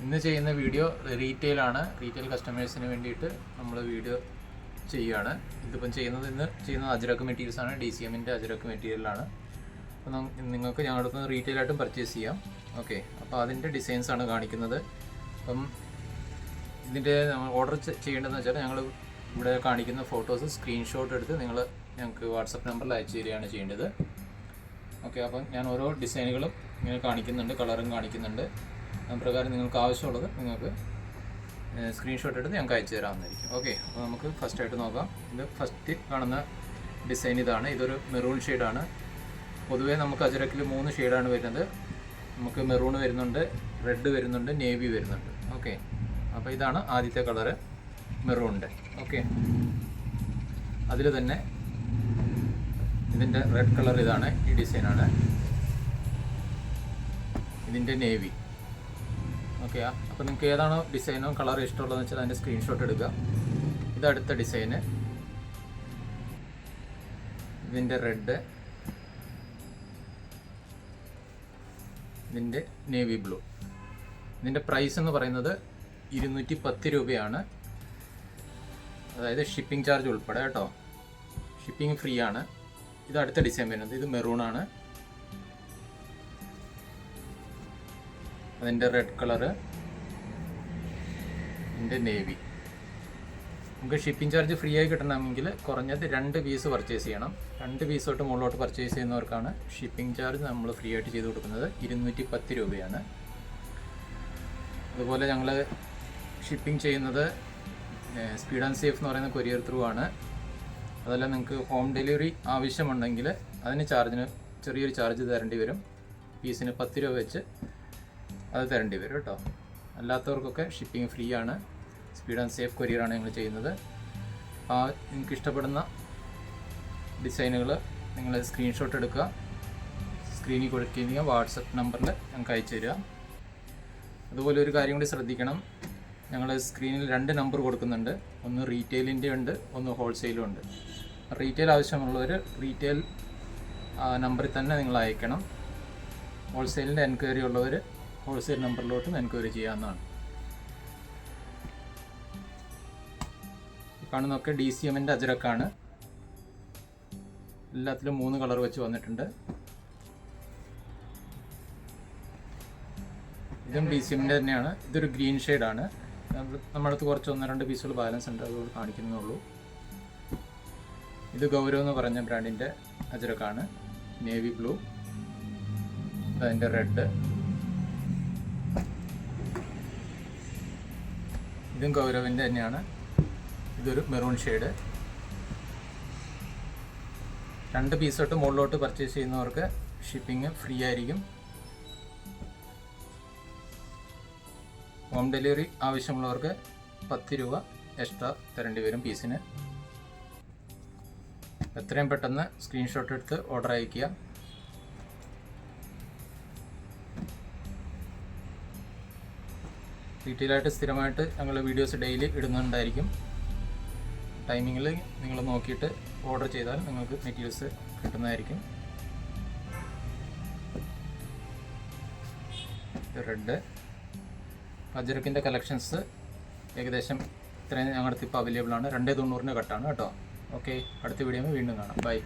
ഇന്ന് ചെയ്യുന്ന video റീറ്റെയിലാണ്. Retail കസ്റ്റമേഴ്സിന് വേണ്ടിയിട്ട് നമ്മൾ വീഡിയോ ചെയ്യുകയാണ്. ഇന്ന് ചെയ്യുന്നത് അജ്രക്ക് മെറ്റീരിയൽസാണ്. DCMൻ്റെ അജ്രക്ക് മെറ്റീരിയലാണ്. അപ്പോൾ നിങ്ങൾക്ക് ഞങ്ങളുടെ അടുത്ത് റീറ്റെയിലായിട്ടും പർച്ചേസ് ചെയ്യാം. ഓക്കെ, അപ്പോൾ അതിൻ്റെ ഡിസൈൻസാണ് കാണിക്കുന്നത്. അപ്പം ഇതിൻ്റെ ഓർഡർ ചെയ്യേണ്ടതെന്ന് വെച്ചാൽ ഞങ്ങൾ ഇവിടെ കാണിക്കുന്ന ഫോട്ടോസ് സ്ക്രീൻഷോട്ട് എടുത്ത് ഞങ്ങൾക്ക് വാട്സപ്പ് നമ്പറിൽ അയച്ചു തരികയാണ് ചെയ്യേണ്ടത്. ഓക്കെ, അപ്പം ഞാൻ ഓരോ ഡിസൈനുകളും ഇങ്ങനെ കാണിക്കുന്നുണ്ട്, കളറും കാണിക്കുന്നുണ്ട്. പ്രകാരം നിങ്ങൾക്ക് ആവശ്യമുള്ളത് നിങ്ങൾക്ക് സ്ക്രീൻഷോട്ട് എടുത്ത് ഞങ്ങൾക്ക് അയച്ചു തരാവുന്നതായിരിക്കും. ഓക്കെ, അപ്പോൾ നമുക്ക് ഫസ്റ്റായിട്ട് നോക്കാം. ഇത് ഫസ്റ്റ് കാണുന്ന ഡിസൈൻ ഇതാണ്. ഇതൊരു മെറൂൺ ഷെയ്ഡാണ്. പൊതുവേ നമുക്ക് അജ്രക്കിൽ 3 ഷെയ്ഡാണ് വരുന്നത്. നമുക്ക് മെറൂൺ വരുന്നുണ്ട്, റെഡ് വരുന്നുണ്ട്, നേവി വരുന്നുണ്ട്. ഓക്കെ, അപ്പോൾ ഇതാണ് ആദ്യത്തെ കളറ്, മെറൂണിൻ്റെ. ഓക്കെ, അതിൽ തന്നെ ഇതിൻ്റെ റെഡ് കളർ ഇതാണ്, ഈ ഡിസൈനാണ്. ഇതിൻ്റെ നേവി. ഓക്കെ, അപ്പോൾ നിങ്ങൾക്ക് ഏതാണോ ഡിസൈനോ കളർ ഇഷ്ടമുള്ളതെന്ന് വെച്ചാൽ അതിൻ്റെ സ്ക്രീൻഷോട്ട് എടുക്കുക. ഇതടുത്ത ഡിസൈന്, ഇതിൻ്റെ റെഡ്, ഇതിൻ്റെ നേവി ബ്ലൂ. ഇതിൻ്റെ പ്രൈസ് എന്ന് പറയുന്നത് 210 രൂപയാണ്. അതായത് ഷിപ്പിംഗ് ചാർജ് ഉൾപ്പെടെ കേട്ടോ. ഷിപ്പിംഗ് ഫ്രീ ആണ്. ഇത് അടുത്ത ഡിസൈൻ വരുന്നത്. ഇത് മെറൂണാണ്. അതിൻ്റെ റെഡ് കളറ്, ഇതിൻ്റെ നേവി. നമുക്ക് ഷിപ്പിംഗ് ചാർജ് ഫ്രീ ആയി കിട്ടണമെങ്കിൽ കുറഞ്ഞത് 2 പീസ് പർച്ചേസ് ചെയ്യണം. 2 പീസ് തൊട്ട് മുകളിലോട്ട് പർച്ചേസ് ചെയ്യുന്നവർക്കാണ് ഷിപ്പിംഗ് ചാർജ് നമ്മൾ ഫ്രീ ആയിട്ട് ചെയ്ത് കൊടുക്കുന്നത്. 210 രൂപയാണ്. അതുപോലെ ഞങ്ങൾ ഷിപ്പിംഗ് ചെയ്യുന്നത് സ്പീഡ് ആൻഡ് സേഫ് എന്ന് പറയുന്ന കൊറിയർ ത്രൂ ആണ്. അതല്ല, നിങ്ങൾക്ക് ഹോം ഡെലിവറി ആവശ്യമുണ്ടെങ്കിൽ അതിന് ചെറിയൊരു ചാർജ് തരേണ്ടി വരും. പീസിന് 10 രൂപ വെച്ച് അത് തരേണ്ടി വരും കേട്ടോ. അല്ലാത്തവർക്കൊക്കെ ഷിപ്പിംഗ് ഫ്രീ ആണ്. സ്പീഡ് ആൻഡ് സേഫ് കൊറിയറാണ് ഞങ്ങൾ ചെയ്യുന്നത്. നിങ്ങൾക്ക് ഇഷ്ടപ്പെടുന്ന ഡിസൈനുകൾ നിങ്ങൾ സ്ക്രീൻഷോട്ട് എടുക്കുക, സ്ക്രീനിൽ കൊടുക്കുക, വാട്സപ്പ് നമ്പറിൽ ഞങ്ങൾക്ക് അയച്ചു തരിക. അതുപോലെ ഒരു കാര്യം കൂടി ശ്രദ്ധിക്കണം. ഞങ്ങൾ സ്ക്രീനിൽ 2 നമ്പർ കൊടുക്കുന്നുണ്ട്. ഒന്ന് റീറ്റെയിലിൻ്റെ ഉണ്ട്, ഒന്ന് ഹോൾസെയിലും ഉണ്ട്. റീറ്റെയിൽ ആവശ്യമുള്ളവർ റീറ്റെയിൽ നമ്പറിൽ തന്നെ നിങ്ങൾ അയക്കണം. ഹോൾസെയിലിൻ്റെ എൻക്വയറി ഉള്ളവർ ഹോൾസെയിൽ നമ്പറിലോട്ടും എൻക്വയറി ചെയ്യാവുന്നതാണ്. കാണുന്നതൊക്കെ DCMൻ്റെ അജ്രക്കാണ്. എല്ലാത്തിലും 3 കളർ വെച്ച് വന്നിട്ടുണ്ട്. ഇതും DCMൻ്റെ തന്നെയാണ്. ഇതൊരു ഗ്രീൻ ഷെയ്ഡാണ്. നമ്മുടെ അടുത്ത് കുറച്ച് 1-2 പീസുകൾ ബാലൻസ് ഉണ്ട്, അതുകൊണ്ട് കാണിക്കുന്നുള്ളൂ. ഇത് ഗൗരവ് എന്ന് പറഞ്ഞ ബ്രാൻഡിൻ്റെ അജ്രക്കാണ്. നേവി ബ്ലൂ, അതിൻ്റെ റെഡ്. ഇതും ഗൗരവിൻ്റെ തന്നെയാണ്. ഇതൊരു മെറൂൺ ഷെയ്ഡ്. 2 പീസ് തൊട്ട് മുകളിലോട്ട് പർച്ചേസ് ചെയ്യുന്നവർക്ക് ഷിപ്പിംഗ് ഫ്രീ ആയിരിക്കും. ഹോം ഡെലിവറി ആവശ്യമുള്ളവർക്ക് 10 രൂപ എക്സ്ട്രാ തരേണ്ടി വരും പീസിന്. എത്രയും പെട്ടെന്ന് സ്ക്രീൻഷോട്ട് എടുത്ത് ഓർഡർ അയയ്ക്കുക. ഡീറ്റെയിലായിട്ട് സ്ഥിരമായിട്ട് ഞങ്ങൾ വീഡിയോസ് ഡെയിലി ഇടുന്നുണ്ടായിരിക്കും. ടൈമിങ്ങിൽ നിങ്ങൾ നോക്കിയിട്ട് ഓർഡർ ചെയ്താൽ നിങ്ങൾക്ക് മെറ്റീരിയൽസ് കിട്ടുന്നതായിരിക്കും. റെഡ് അജ്രക്കിൻ്റെ കളക്ഷൻസ് ഏകദേശം ഇത്രയും ഞങ്ങളുടെ ഇപ്പോൾ അവൈലബിൾ ആണ്. 290 കട്ടാണ് കേട്ടോ. ഓക്കെ, അടുത്ത വീഡിയോയിൽ വീണ്ടും കാണാം. ബൈ.